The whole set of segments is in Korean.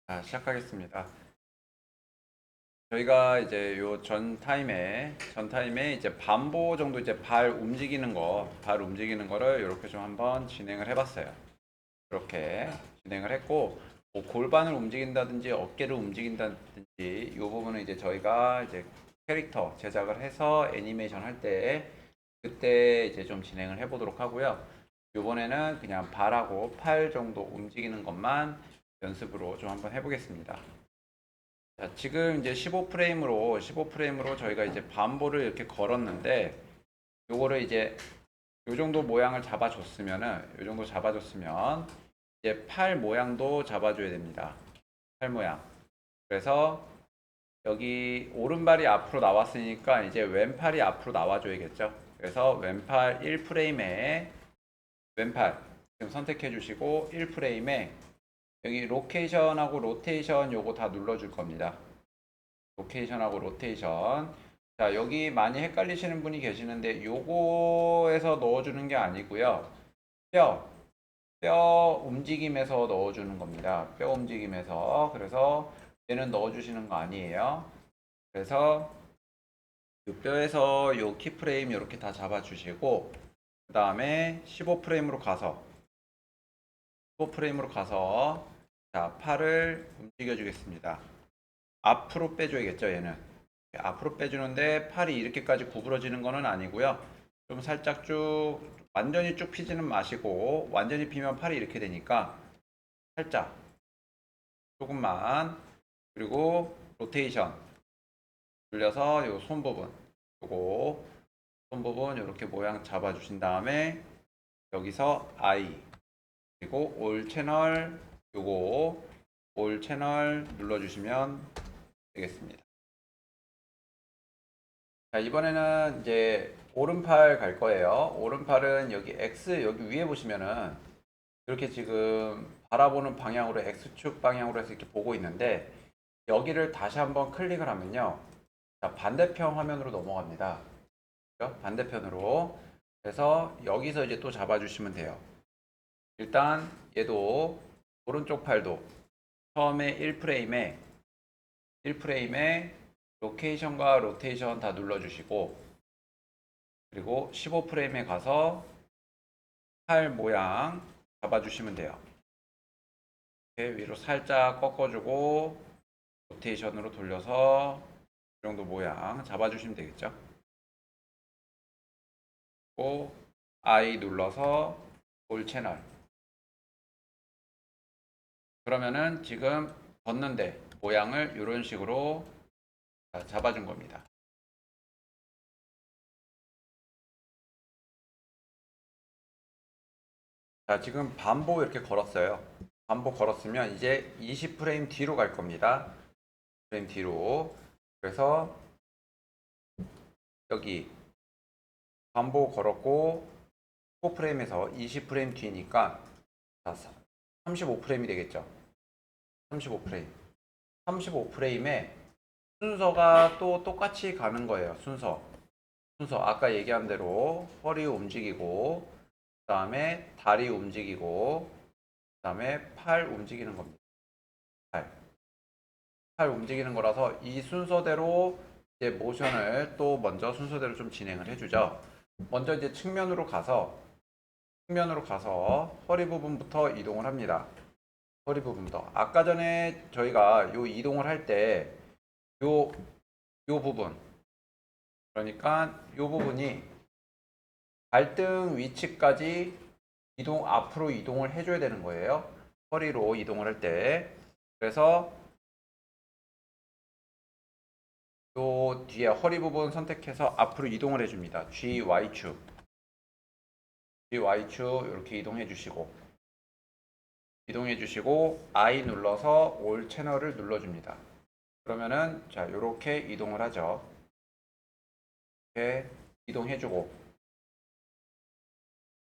자, 시작하겠습니다. 저희가 이제 요 전 타임에 이제 반보 정도 이제 발 움직이는 거를 이렇게 좀 한번 진행을 해봤어요. 이렇게 진행을 했고, 뭐 골반을 움직인다든지 어깨를 움직인다든지 이 부분은 이제 저희가 이제 캐릭터 제작을 해서 애니메이션 할 때 그때 이제 좀 진행을 해보도록 하고요. 이번에는 그냥 발하고 팔 정도 움직이는 것만 연습으로 좀 한번 해보겠습니다. 자, 지금 이제 15프레임으로 저희가 이제 반보를 이렇게 걸었는데 요거를 이제 요 정도 모양을 요 정도 잡아줬으면 이제 팔 모양도 잡아줘야 됩니다. 팔 모양. 그래서 여기 오른발이 앞으로 나왔으니까 이제 왼팔이 앞으로 나와줘야겠죠. 그래서 왼팔 1프레임에 왼팔 지금 선택해 주시고 1프레임에 여기 로케이션하고 로테이션 요거 다 눌러줄 겁니다. 로케이션하고 로테이션. 자, 여기 많이 헷갈리시는 분이 계시는데 요거에서 넣어주는 게 아니고요. 뼈, 뼈 움직임에서 넣어주는 겁니다. 뼈 움직임에서. 그래서 얘는 넣어주시는 거 아니에요. 그래서 요 뼈에서 요 키프레임 이렇게 다 잡아주시고 그 다음에 15프레임으로 가서 자, 팔을 움직여 주겠습니다. 앞으로 빼줘야겠죠, 얘는. 앞으로 빼주는데 팔이 이렇게까지 구부러지는 거는 아니고요. 좀 살짝 쭉, 완전히 쭉 피지는 마시고, 완전히 피면 팔이 이렇게 되니까 살짝, 조금만, 그리고 로테이션 돌려서 요 손 부분, 요거, 손 부분 이렇게 모양 잡아주신 다음에 여기서 I, 그리고 올 채널, 요거, 올 채널 눌러주시면 되겠습니다. 자, 이번에는 이제 오른팔 갈 거예요. 오른팔은 여기 X, 여기 위에 보시면은 이렇게 지금 바라보는 방향으로 X축 방향으로 해서 이렇게 보고 있는데 여기를 다시 한번 클릭을 하면요. 자, 반대편 화면으로 넘어갑니다. 그죠? 반대편으로. 그래서 여기서 이제 또 잡아주시면 돼요. 일단 얘도 오른쪽 팔도 처음에 1프레임에 로케이션과 로테이션 다 눌러주시고 그리고 15프레임에 가서 팔 모양 잡아주시면 돼요. 이렇게 위로 살짝 꺾어주고 로테이션으로 돌려서 이 정도 모양 잡아주시면 되겠죠. 그리고 I 눌러서 올 채널. 그러면은 지금 걷는데 모양을 이런 식으로 잡아준 겁니다. 자, 지금 반복 이렇게 걸었어요. 반복 걸었으면 이제 20프레임 뒤로 갈 겁니다. 프레임 뒤로. 그래서 여기 반복 걸었고 15프레임에서 20프레임 뒤니까 35프레임이 되겠죠. 35프레임. 35프레임에 순서가 또 똑같이 가는 거예요. 순서. 아까 얘기한 대로 허리 움직이고, 그 다음에 다리 움직이고, 그 다음에 팔 움직이는 겁니다. 팔 움직이는 거라서 이 순서대로 이제 모션을 또 먼저 순서대로 좀 진행을 해주죠. 먼저 이제 측면으로 가서 허리 부분부터 이동을 합니다. 허리 부분부터. 아까 전에 저희가 요 이동을 할 때 요 부분 그러니까 요 부분이 발등 위치까지 앞으로 이동을 해줘야 되는 거예요. 허리로 이동을 할 때. 그래서 요 뒤에 허리 부분 선택해서 앞으로 이동을 해줍니다. GY축 이렇게 이동해 주시고 I 눌러서 올 채널을 눌러줍니다. 그러면은 자 이렇게 이동을 하죠. 이렇게 이동해주고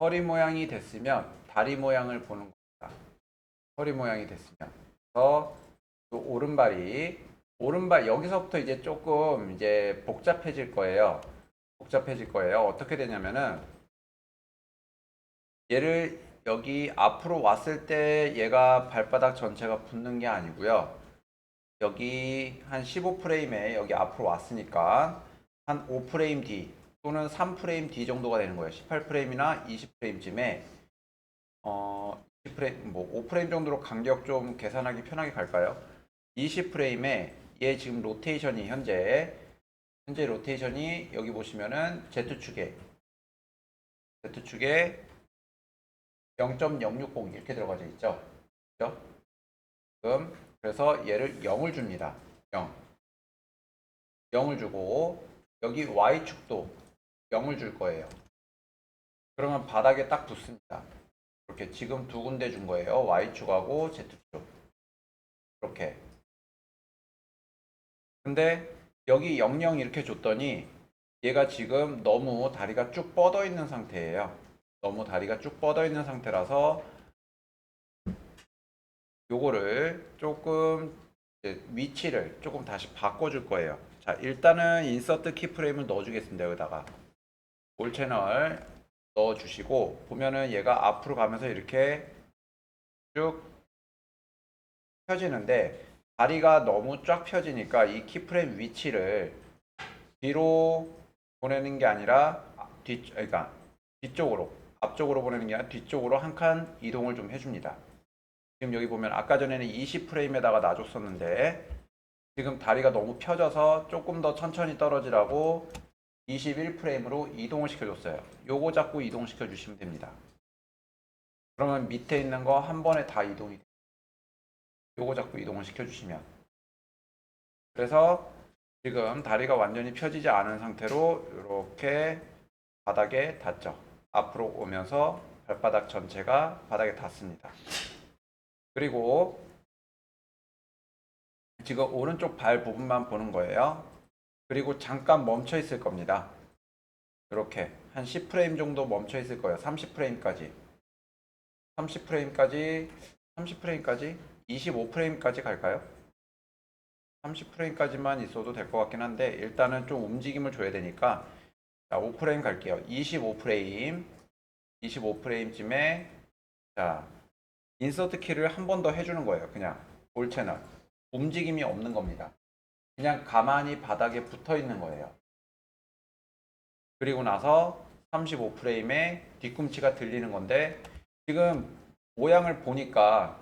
허리 모양이 됐으면 다리 모양을 보는 겁니다. 허리 모양이 됐으면 그래서 또 오른발 여기서부터 이제 조금 이제 복잡해질 거예요. 어떻게 되냐면은 얘를 여기 앞으로 왔을 때 얘가 발바닥 전체가 붙는 게 아니고요. 여기 한 15프레임에 여기 앞으로 왔으니까 한 5프레임 뒤 또는 3프레임 뒤 정도가 되는 거예요. 18프레임이나 20프레임쯤에 20프레임, 뭐 5프레임 정도로 간격 좀 계산하기 편하게 갈까요? 20프레임에 얘 지금 로테이션이 현재 로테이션이 여기 보시면은 Z축에 0.060 이렇게 들어가져 있죠. 그죠? 지금 그래서 얘를 0을 줍니다. 0을 주고 여기 Y축도 0을 줄 거예요. 그러면 바닥에 딱 붙습니다. 이렇게 지금 두 군데 준 거예요. Y축하고 Z축. 이렇게. 근데 여기 00 이렇게 줬더니 얘가 지금 너무 다리가 쭉 뻗어 있는 상태예요. 너무 다리가 쭉 뻗어 있는 상태라서 요거를 조금 위치를 조금 다시 바꿔줄 거예요. 자, 일단은 인서트 키프레임을 넣어주겠습니다. 여기다가 올 채널 넣어주시고 보면은 얘가 앞으로 가면서 이렇게 쭉 펴지는데 다리가 너무 쫙 펴지니까 이 키프레임 위치를 뒤로 보내는 게 아니라 그러니까 뒤쪽으로 앞쪽으로 보내는 게 아니라 뒤쪽으로 한 칸 이동을 좀 해줍니다. 지금 여기 보면 아까 전에는 20프레임에다가 놔줬었는데 지금 다리가 너무 펴져서 조금 더 천천히 떨어지라고 21프레임으로 이동을 시켜줬어요. 요거 잡고 이동시켜 주시면 됩니다. 그러면 밑에 있는 거 한 번에 다 이동이 돼요. 요거 잡고 이동을 시켜주시면. 그래서 지금 다리가 완전히 펴지지 않은 상태로 이렇게 바닥에 닿죠. 앞으로 오면서 발바닥 전체가 바닥에 닿습니다. 그리고 지금 오른쪽 발 부분만 보는 거예요. 그리고 잠깐 멈춰 있을 겁니다. 이렇게 한 10프레임 정도 멈춰 있을 거예요. 30프레임까지. 30프레임까지 25프레임까지 갈까요? 30프레임까지만 있어도 될 것 같긴 한데 일단은 좀 움직임을 줘야 되니까 자, 5프레임 갈게요. 25프레임쯤에 자, 인서트 키를 한 번 더 해주는 거예요. 그냥 올 채널. 움직임이 없는 겁니다. 그냥 가만히 바닥에 붙어 있는 거예요. 그리고 나서 35프레임에 뒤꿈치가 들리는 건데 지금 모양을 보니까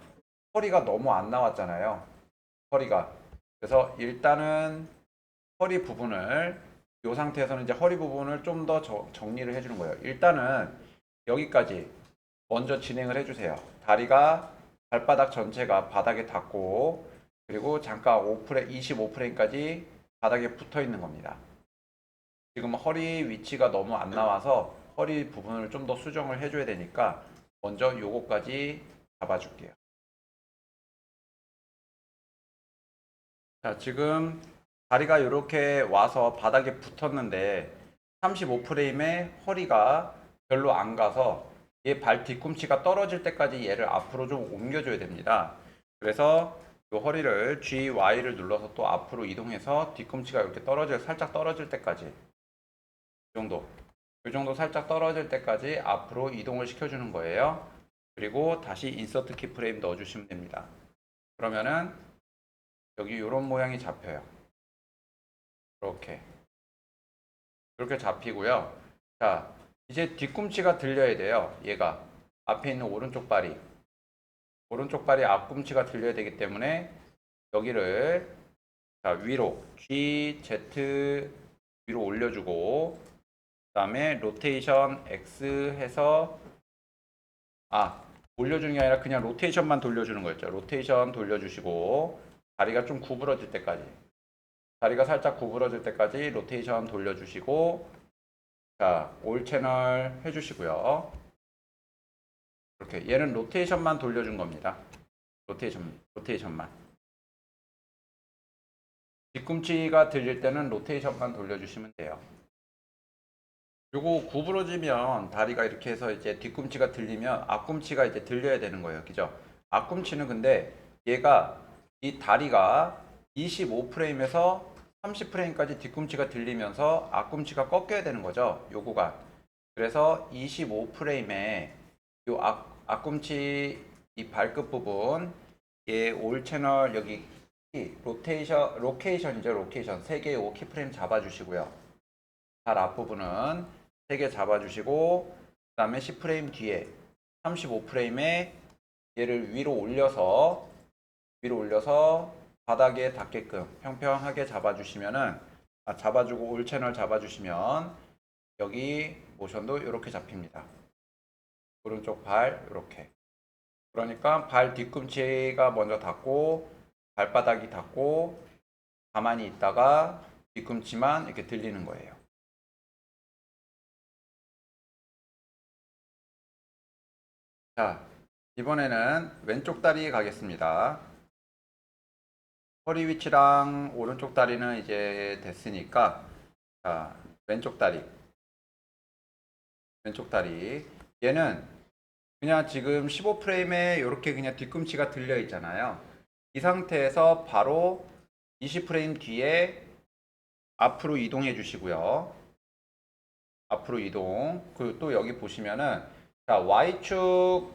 허리가 너무 안 나왔잖아요. 허리가. 그래서 일단은 허리 부분을 이 상태에서는 이제 허리 부분을 좀 더 정리를 해주는 거예요. 일단은 여기까지 먼저 진행을 해주세요. 다리가 발바닥 전체가 바닥에 닿고 그리고 잠깐 25프레임까지 바닥에 붙어 있는 겁니다. 지금 허리 위치가 너무 안 나와서 허리 부분을 좀 더 수정을 해줘야 되니까 먼저 요거까지 잡아줄게요. 자, 지금 다리가 이렇게 와서 바닥에 붙었는데 35프레임에 허리가 별로 안 가서 얘 발 뒤꿈치가 떨어질 때까지 얘를 앞으로 좀 옮겨줘야 됩니다. 그래서 이 허리를 GY를 눌러서 또 앞으로 이동해서 뒤꿈치가 이렇게 살짝 떨어질 때까지 이 정도 살짝 떨어질 때까지 앞으로 이동을 시켜주는 거예요. 그리고 다시 인서트 키프레임 넣어주시면 됩니다. 그러면은 여기 이런 모양이 잡혀요. 이렇게 잡히고요. 자, 이제 뒤꿈치가 들려야 돼요. 얘가 앞에 있는 오른쪽 발이 앞꿈치가 들려야 되기 때문에 여기를 자, 위로 G, Z 위로 올려주고 그 다음에 로테이션 X 해서 올려주는 게 아니라 그냥 로테이션만 돌려주는 거였죠. 로테이션 돌려주시고 다리가 좀 구부러질 때까지 다리가 살짝 구부러질 때까지 로테이션 돌려주시고 자, 올 채널 해주시고요. 이렇게 얘는 로테이션만 돌려준 겁니다. 로테이션만. 뒤꿈치가 들릴 때는 로테이션만 돌려주시면 돼요. 요거 구부러지면 다리가 이렇게 해서 이제 뒤꿈치가 들리면 앞꿈치가 이제 들려야 되는 거예요. 그죠? 앞꿈치는 근데 얘가 이 다리가 25프레임에서 30프레임까지 뒤꿈치가 들리면서 앞꿈치가 꺾여야 되는 거죠. 요거가. 그래서 25프레임에 요 앞꿈치 이 발끝 부분, 올 채널 여기 로케이션이죠. 로케이션 3개의 오 키프레임 잡아주시고요. 발 앞부분은 3개 잡아주시고, 그 다음에 10프레임 뒤에 35프레임에 얘를 위로 올려서 바닥에 닿게끔 평평하게 잡아주시면은, 잡아주고 올 채널 잡아주시면 여기 모션도 이렇게 잡힙니다. 오른쪽 발 이렇게. 그러니까 발 뒤꿈치가 먼저 닿고 발바닥이 닿고 가만히 있다가 뒤꿈치만 이렇게 들리는 거예요. 자, 이번에는 왼쪽 다리 가겠습니다. 허리 위치랑 오른쪽 다리는 이제 됐으니까, 자, 왼쪽 다리. 얘는 그냥 지금 15프레임에 이렇게 그냥 뒤꿈치가 들려 있잖아요. 이 상태에서 바로 20프레임 뒤에 앞으로 이동해 주시고요. 앞으로 이동. 그 또 여기 보시면은, 자, Y축은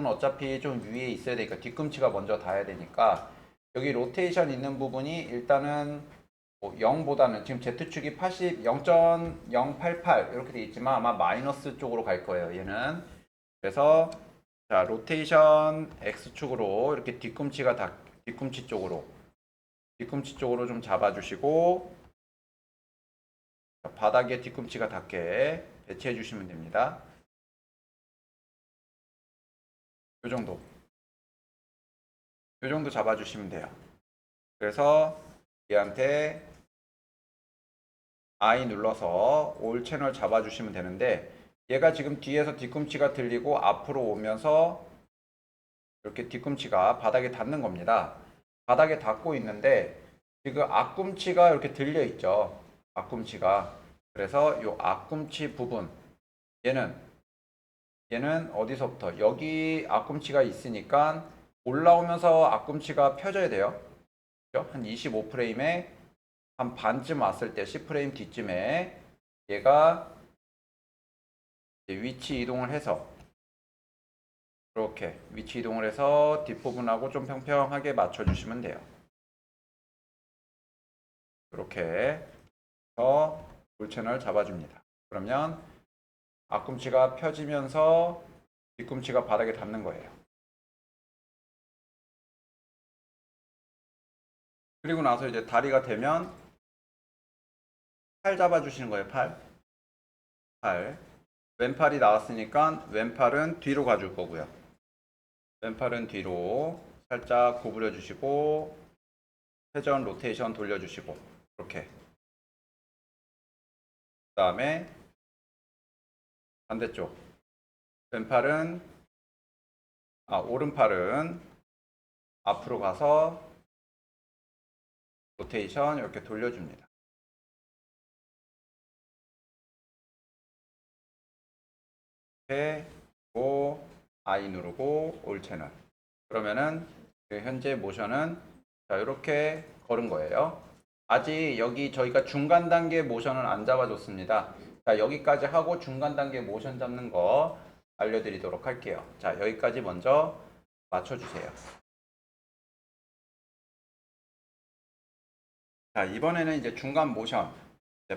어차피 좀 위에 있어야 되니까 뒤꿈치가 먼저 닿아야 되니까 여기 로테이션 있는 부분이 일단은 뭐 0보다는 지금 Z축이 0.088 이렇게 돼 있지만 아마 마이너스 쪽으로 갈 거예요. 얘는. 그래서 자, 로테이션 X축으로 이렇게 뒤꿈치 쪽으로 좀 잡아주시고, 바닥에 뒤꿈치가 닿게 배치해 주시면 됩니다. 요 정도 잡아주시면 돼요. 그래서 얘한테 I 눌러서 올 채널 잡아주시면 되는데, 얘가 지금 뒤에서 뒤꿈치가 들리고 앞으로 오면서 이렇게 뒤꿈치가 바닥에 닿는 겁니다. 바닥에 닿고 있는데 지금 앞꿈치가 이렇게 들려 있죠. 앞꿈치가. 그래서 이 앞꿈치 부분, 얘는 어디서부터, 여기 앞꿈치가 있으니까 올라오면서 앞꿈치가 펴져야 돼요. 한 25프레임에 한 반쯤 왔을 때 10프레임 뒤쯤에 얘가 위치 이동을 해서 이렇게 위치 이동을 해서 뒷부분하고 좀 평평하게 맞춰주시면 돼요. 이렇게 해서 볼 채널 잡아줍니다. 그러면 앞꿈치가 펴지면서 뒤꿈치가 바닥에 닿는 거예요. 그리고 나서 이제 다리가 되면 팔 잡아주시는 거예요. 팔. 왼팔이 나왔으니까 왼팔은 뒤로 가줄 거고요. 왼팔은 뒤로 살짝 구부려 주시고 회전 로테이션 돌려주시고 이렇게. 그 다음에 반대쪽 오른팔은 앞으로 가서 로테이션 이렇게 돌려줍니다. 이렇게 고 I 누르고 올 채널. 그러면은 현재 모션은 자, 이렇게 걸은 거예요. 아직 여기 저희가 중간 단계 모션은 안 잡아줬습니다. 자, 여기까지 하고 중간 단계 모션 잡는 거 알려드리도록 할게요. 자, 여기까지 먼저 맞춰주세요. 자, 이번에는 이제 중간 모션.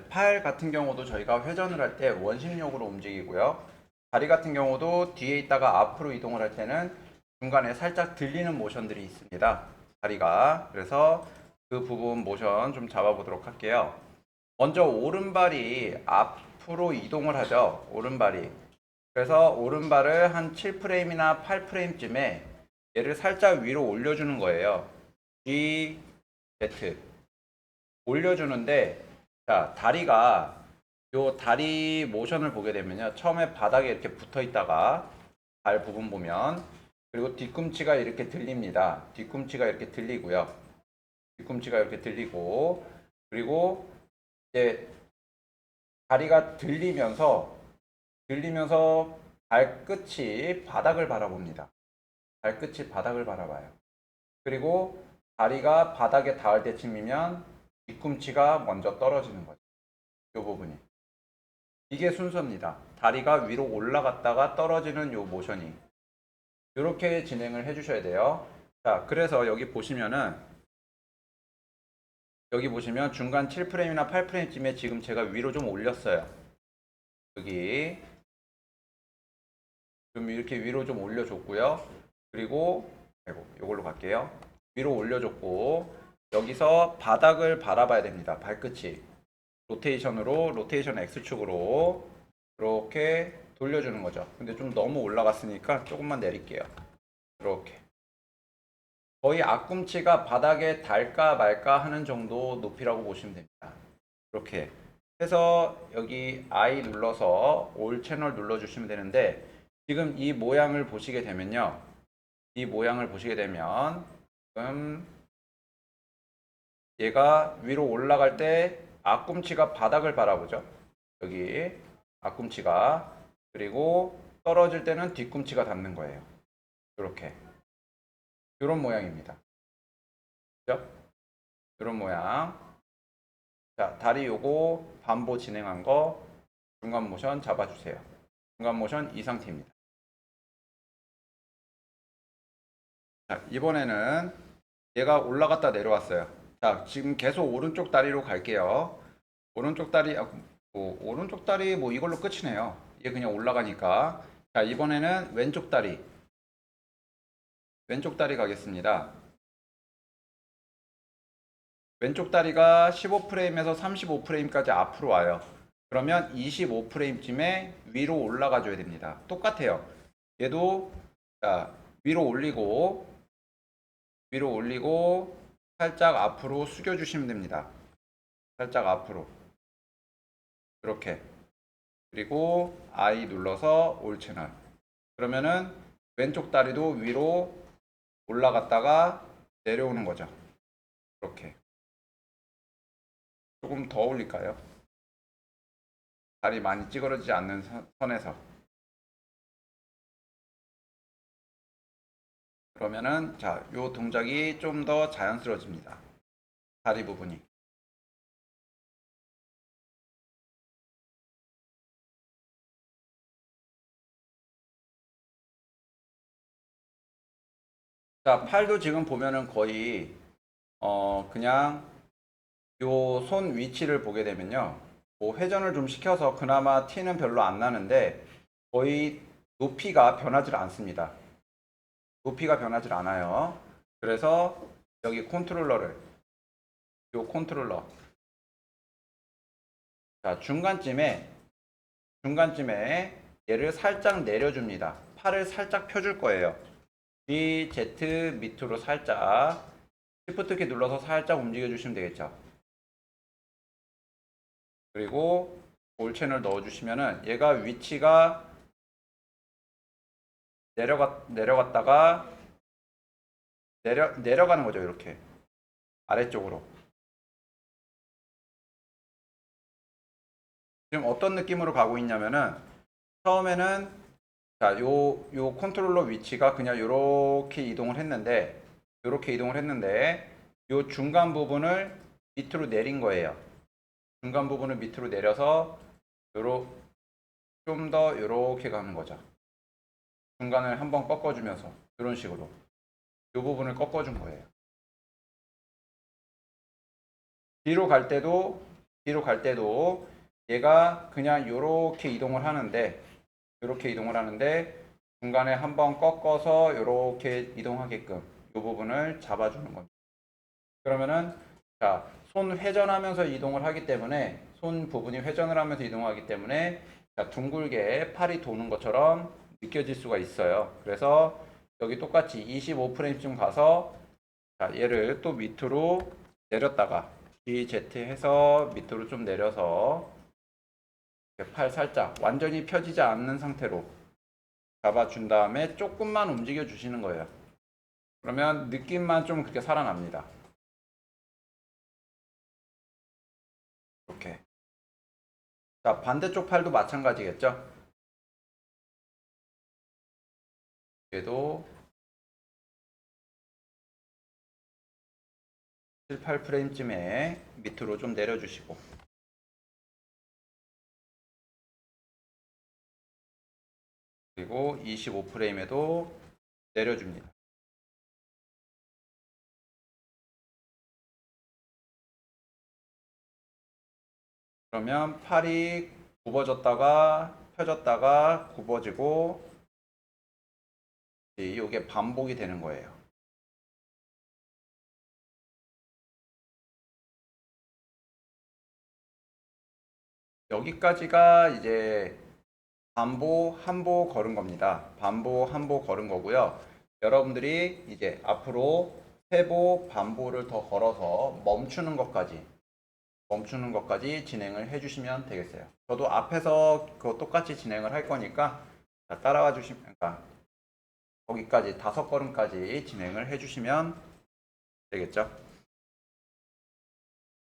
팔 같은 경우도 저희가 회전을 할 때 원심력으로 움직이고요. 다리 같은 경우도 뒤에 있다가 앞으로 이동을 할 때는 중간에 살짝 들리는 모션들이 있습니다. 다리가. 그래서 그 부분 모션 좀 잡아보도록 할게요. 먼저 오른발이 앞으로 이동을 하죠. 오른발이. 그래서 오른발을 한 7프레임이나 8프레임쯤에 얘를 살짝 위로 올려주는 거예요. G, Z. 올려주는데, 자, 요 다리 모션을 보게 되면요. 처음에 바닥에 이렇게 붙어 있다가 발 부분 보면, 그리고 뒤꿈치가 이렇게 들립니다. 뒤꿈치가 이렇게 들리고요. 뒤꿈치가 이렇게 들리고, 그리고 이제 다리가 들리면서 발끝이 바닥을 바라봅니다. 발끝이 바닥을 바라봐요. 그리고 다리가 바닥에 닿을 때쯤이면 뒤꿈치가 먼저 떨어지는 거죠. 이 부분이. 이게 순서입니다. 다리가 위로 올라갔다가 떨어지는 요 모션이. 이렇게 진행을 해주셔야 돼요. 자, 그래서 여기 보시면 중간 7프레임이나 8프레임쯤에 지금 제가 위로 좀 올렸어요. 여기 좀 이렇게 위로 좀 올려줬고요. 그리고 아이고, 이걸로 갈게요. 위로 올려줬고 여기서 바닥을 바라봐야 됩니다. 발끝이 로테이션 X축으로 이렇게 돌려주는 거죠. 근데 좀 너무 올라갔으니까 조금만 내릴게요. 이렇게 거의 앞꿈치가 바닥에 닿을까 말까 하는 정도 높이라고 보시면 됩니다. 이렇게 해서 여기 I 눌러서 올 채널 눌러주시면 되는데 지금 이 모양을 보시게 되면요. 이 모양을 보시게 되면 지금 얘가 위로 올라갈 때 앞꿈치가 바닥을 바라보죠. 여기 앞꿈치가 그리고 떨어질 때는 뒤꿈치가 닿는 거예요. 이렇게 이런 모양입니다. 그죠? 이런 모양. 자, 다리 요거 반보 진행한 거 중간 모션 잡아주세요. 중간 모션 이 상태입니다. 자, 이번에는 얘가 올라갔다 내려왔어요. 자, 지금 계속 오른쪽 다리로 갈게요. 오른쪽 다리, 오른쪽 다리 뭐 이걸로 끝이네요. 얘 그냥 올라가니까. 자, 이번에는 왼쪽 다리 가겠습니다. 왼쪽 다리가 15프레임에서 35프레임까지 앞으로 와요. 그러면 25프레임쯤에 위로 올라가 줘야 됩니다. 똑같아요. 얘도 자, 위로 올리고 살짝 앞으로 숙여 주시면 됩니다. 살짝 앞으로. 이렇게. 그리고 I 눌러서 올 채널. 그러면은 왼쪽 다리도 위로 올라갔다가 내려오는 거죠. 이렇게. 조금 더 올릴까요? 다리 많이 찌그러지지 않는 선에서. 그러면은 자, 요 동작이 좀 더 자연스러워집니다. 다리 부분이. 자, 팔도 지금 보면은 거의 그냥 요 손 위치를 보게 되면요. 뭐 회전을 좀 시켜서 그나마 티는 별로 안 나는데 거의 높이가 변하지 않습니다. 높이가 변하지 않아요. 그래서 여기 요 컨트롤러 자, 중간쯤에 얘를 살짝 내려줍니다. 팔을 살짝 펴줄 거예요. G, Z 밑으로 살짝 Shift 키 눌러서 살짝 움직여 주시면 되겠죠. 그리고 올 채널 넣어 주시면은 얘가 위치가 내려갔다가 내려가는 거죠. 이렇게 아래쪽으로. 지금 어떤 느낌으로 가고 있냐면은 처음에는 자, 요 컨트롤러 위치가 그냥 요렇게 이동을 했는데 요 중간 부분을 밑으로 내린 거예요. 중간 부분을 밑으로 내려서 좀 더 요렇게 가는 거죠. 중간을 한번 꺾어주면서 이런 식으로 이 부분을 꺾어준 거예요. 뒤로 갈 때도 얘가 그냥 요렇게 이동을 하는데 중간에 한번 꺾어서 요렇게 이동하게끔 이 부분을 잡아주는 겁니다. 그러면은 자, 손 회전하면서 이동을 하기 때문에 손 부분이 회전을 하면서 이동하기 때문에 자, 둥글게 팔이 도는 것처럼 느껴질 수가 있어요. 그래서 여기 똑같이 25프레임쯤 가서 자, 얘를 또 밑으로 내렸다가 GZ 해서 밑으로 좀 내려서 팔 살짝 완전히 펴지지 않는 상태로 잡아준 다음에 조금만 움직여 주시는 거예요. 그러면 느낌만 좀 그렇게 살아납니다. 이렇게. 자, 반대쪽 팔도 마찬가지겠죠? 얘도 7, 8프레임쯤에 밑으로 좀 내려주시고 그리고 25프레임에도 내려줍니다. 그러면 팔이 굽어졌다가 펴졌다가 굽어지고 이게 반복이 되는 거예요. 여기까지가 이제 반보, 한보 걸은 겁니다. 반보, 한보 걸은 거고요. 여러분들이 이제 앞으로 세보, 반보를 더 걸어서 멈추는 것까지 진행을 해주시면 되겠어요. 저도 앞에서 그거 똑같이 진행을 할 거니까 따라와 주시면, 그러니까 거기까지 5걸음까지 진행을 해주시면 되겠죠.